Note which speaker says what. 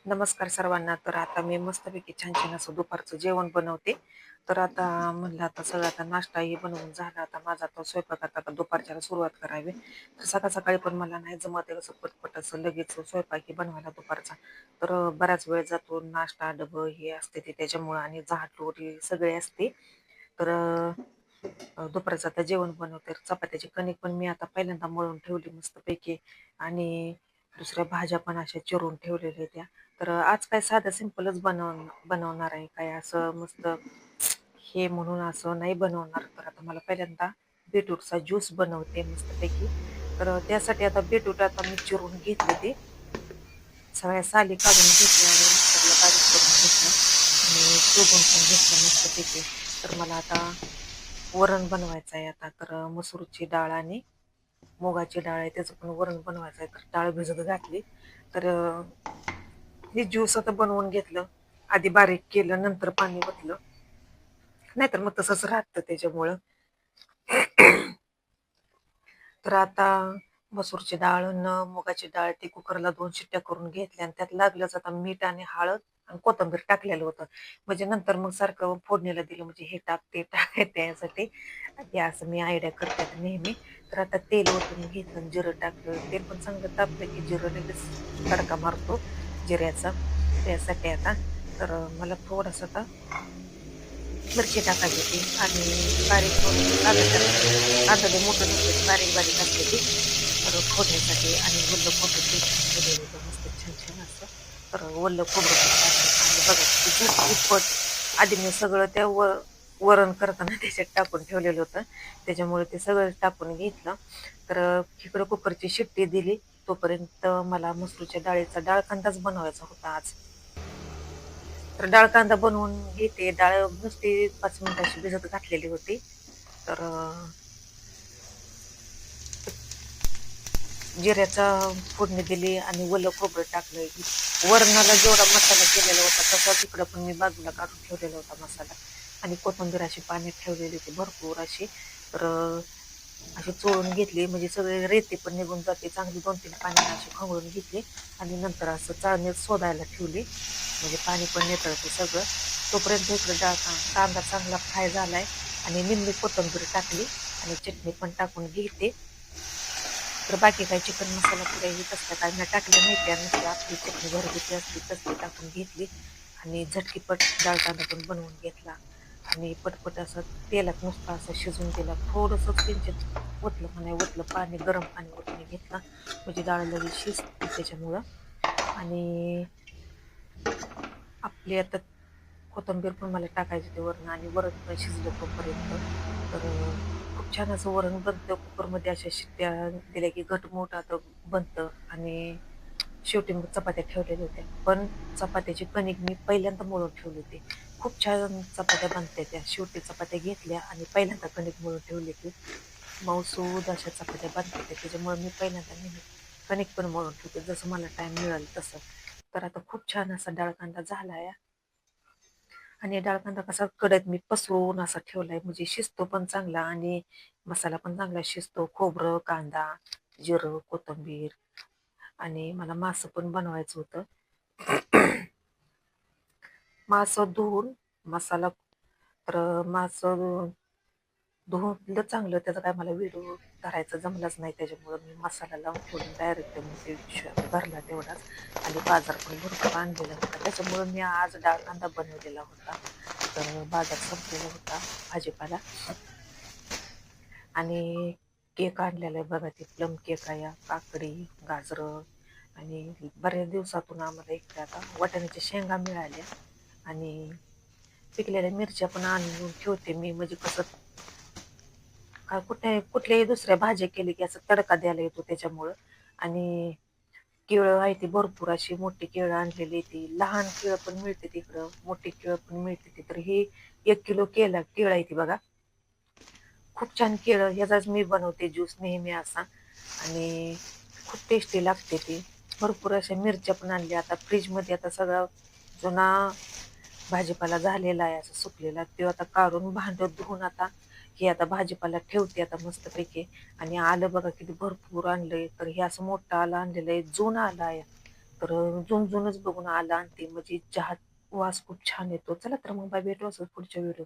Speaker 1: नमस्कार सर्वांना. तर आता मी मस्तपैकी छान-छान असं दुपारचं जेवण बनवते. तर आता म्हणलं आता सगळं आता नाश्ताही बनवून झाला. आता माझा तो स्वयंपाकात आता दुपारच्याला सुरुवात करावी. तर सकाळ-सकाळी पण मला नाही जमत आहे असं पटपट असं लगेच स्वयंपाकही बनवायला दुपारचा. तर बराच वेळ जातो. नाश्ता, डबं हे असते ते त्याच्यामुळं आणि झाडलोट हे सगळे असते. तर दुपारचं आता जेवण बनवते. चपात्याची कणिक पण मी आता पहिल्यांदा मळून ठेवली मस्तपैकी आणि दुसऱ्या भाज्या पण अशा चिरून ठेवलेल्या त्या. तर आज काय साधं सिंपलच बनवणार आहे. काय असं मस्त हे म्हणून असं नाही बनवणार. तर आता मला पहिल्यांदा बीटरूटचा ज्यूस बनवते मस्तपैकी. तर त्यासाठी आता बीटरूट आता मी चिरून घेतले ते. सगळ्या साली काढून घेतल्या आणि मिक्सरला बारीक करून घेतलं आणि शोधून पण घेतलं मस्तपैकी. तर मला आता वरण बनवायचं आहे आता. तर मसूरची डाळ आणि मुगाची डाळ आहे त्याचं पण वरण बनवायचं आहे. तर डाळ भिजत घातली. तर हे ज्यूस आता बनवून घेतलं. आधी बारीक केलं, नंतर पाणी ओतलं. नाहीतर मग तसंच राहतं त्याच्यामुळं. तर आता मसूरची डाळ अन् मुगाची डाळ ती कुकरला 2 शिट्ट्या करून घेतल्या आणि त्यात लागलंच आता मीठ आणि हळद आणि कोथिंबीर टाकलेलं होतं. म्हणजे नंतर मग सारखं फोडणीला दिलं म्हणजे हे टाक, ते टाक त्यासाठी. ते असं मी आयडिया करते आता नेहमी. तर आता तेल ओतून घेतलं आणि जिरं टाकलं. तेल पण चांगलं तापलं की जिरं लगेच तडका मारतो जिऱ्याचा. त्यासाठी आता तर मला थोडंसं आता मिरची टाकायची होती आणि बारीक थोडंसं कांदा टाकलं. कांदा लय मोठं नसते ते बारीक-बारीक असते ते. तर फोडणीसाठी आणि ओलं खोबरं किसून ठेवलेलं होतं मस्त छान-छान असं. तर ओलं खोबरं पण टाकलं आणि बघा किती झटपट आधी मी सगळं त्या वरण करताना त्याच्यात टाकून ठेवलेलं होतं. त्याच्यामुळे ते सगळं टाकून घेतलं. तर इकडं कुकरची शिट्टी दिली. तोपर्यंत मला मसूरच्या डाळीचा डाळ कांदाच बनवायचा होता आज. तर डाळ कांदा बनवून घेते. डाळ नुसती 5 मिनिटाची भिजत घातलेली होती. तर जिऱ्याचा फोडणी दिली आणि ओलं खोबरं टाकलं. वरणाला जेवढा मसाला केलेला होता तसाच इकडं पण मी बाजूला काढून ठेवलेला होता मसाला आणि कोथिंबीर अशी पाण्यात ठेवलेली होती भरपूर अशी. तर अशी चोळून घेतली म्हणजे सगळे रेती पण निघून जाते. चांगली 2-3 पाण्याने अशी खवळून घेतली आणि नंतर असं चाळणीत शोधायला ठेवली. म्हणजे पाणी पण नितळतं सगळं. तोपर्यंत इकडे कांदा चांगला फ्राय झालाय आणि निम्मी कोथिंबीर टाकली आणि चटणी पण टाकून घेते. तर बाकी काही चिकन मसाला पुढे हे तसलं काय मी टाकलं नाही. त्या नुसती आपली चटणी घरगुती असते तसली टाकून घेतली आणि झटकीपट डाळ कांदा पण बनवून घेतला आणि पटपट असं तेलात नुसतं असं शिजवून दिला. थोडंसं किंचित ओतलं का नाही ओतलं पाणी, गरम पाणी ओतून घेतलं म्हणजे डाळ लगेच शिजते त्याच्यामुळं. आणि आपली आता कोथिंबीर पण मला टाकायची होती वरून आणि वरण पण शिजलं तोपर्यंत. तर खूप छान असं वरण बनतं कुकरमध्ये अशा शिट्ट्या दिल्या की घटमुट आता बनतं आणि शेवटी मग चपात्या ठेवलेल्या होत्या. पण चपात्याची कणिक मी पहिल्यांदा मळून ठेवली होती. खूप छान चपात्या बनतात त्या. शेवटी चपात्या घेतल्या आणि पहिल्यांदा कणिक मळून ठेवली की मऊसूद अशा चपात्या बनतात त्या. त्याच्यामुळे मी पहिल्यांदा नेहमी कणिक पण मळून ठेवते जसं मला टाईम मिळेल तसं. तर आता खूप छान असा डाळ कांदा झालाय आणि डाळ कांदा कसा कढईत मी पसरून असा ठेवलाय म्हणजे शिजतो पण चांगला आणि मसाला पण चांगला शिजतो. खोबरं, कांदा, जिरं, कोथिंबीर आणि मला मासं पण बनवायचं होतं. मासं धुवून मसाला तर मासं धुतलं चांगलं त्याचा काय मला व्हिडिओ धरायचा जमलाच नाही त्याच्यामुळं मी मसाला लावून ठेवून डायरेक्ट मग ते भरला तेवढाच आणि बाजार पण भरपूर आणलेला होता त्याच्यामुळं मी आज डाळ कांदा बनवलेला होता. तर बाजार संपलेला होता भाजीपाला आणि केक आणलेला आहे बघा ते प्लम केक आहे, काकडी, गाजरं आणि बऱ्याच दिवसातून आम्हाला इकडे आता वाटाण्याच्या शेंगा मिळाल्या आणि पिकलेल्या मिरच्या पण आणून ठेवते मी म्हणजे कसं का कुठल्याही दुसऱ्या भाज्या केली की असं तडका द्यायला येतो त्याच्यामुळं. आणि केळं आहे ती भरपूर अशी मोठी केळं आणलेली ती लहान केळं पण मिळते तिकडं मोठी केळं पण मिळते ती. तर ही 1 किलो केळं आहे ती बघा. खूप छान केळं ह्याचाच मी बनवते ज्यूस नेहमी असा आणि खूप टेस्टी लागते ती. भरपूर अशा मिरच्या पण आणल्या आता फ्रीजमध्ये आता सगळा जुना भाजीपाला झालेला आहे असं सुकलेला तो आता काढून भांड्यात धुवून आता हे आता भाजीपाला ठेवते आता मस्तपैकी. आणि आलं बघा किती भरपूर आणलंय तर हे असं मोठं आलं आणलेलं आहे जुनं आलं आहे तर जुनच बघून आलं आणते म्हणजे चहा वास खूप छान येतो. चला तर मग बाय भेटू असं पुढच्या व्हिडिओ.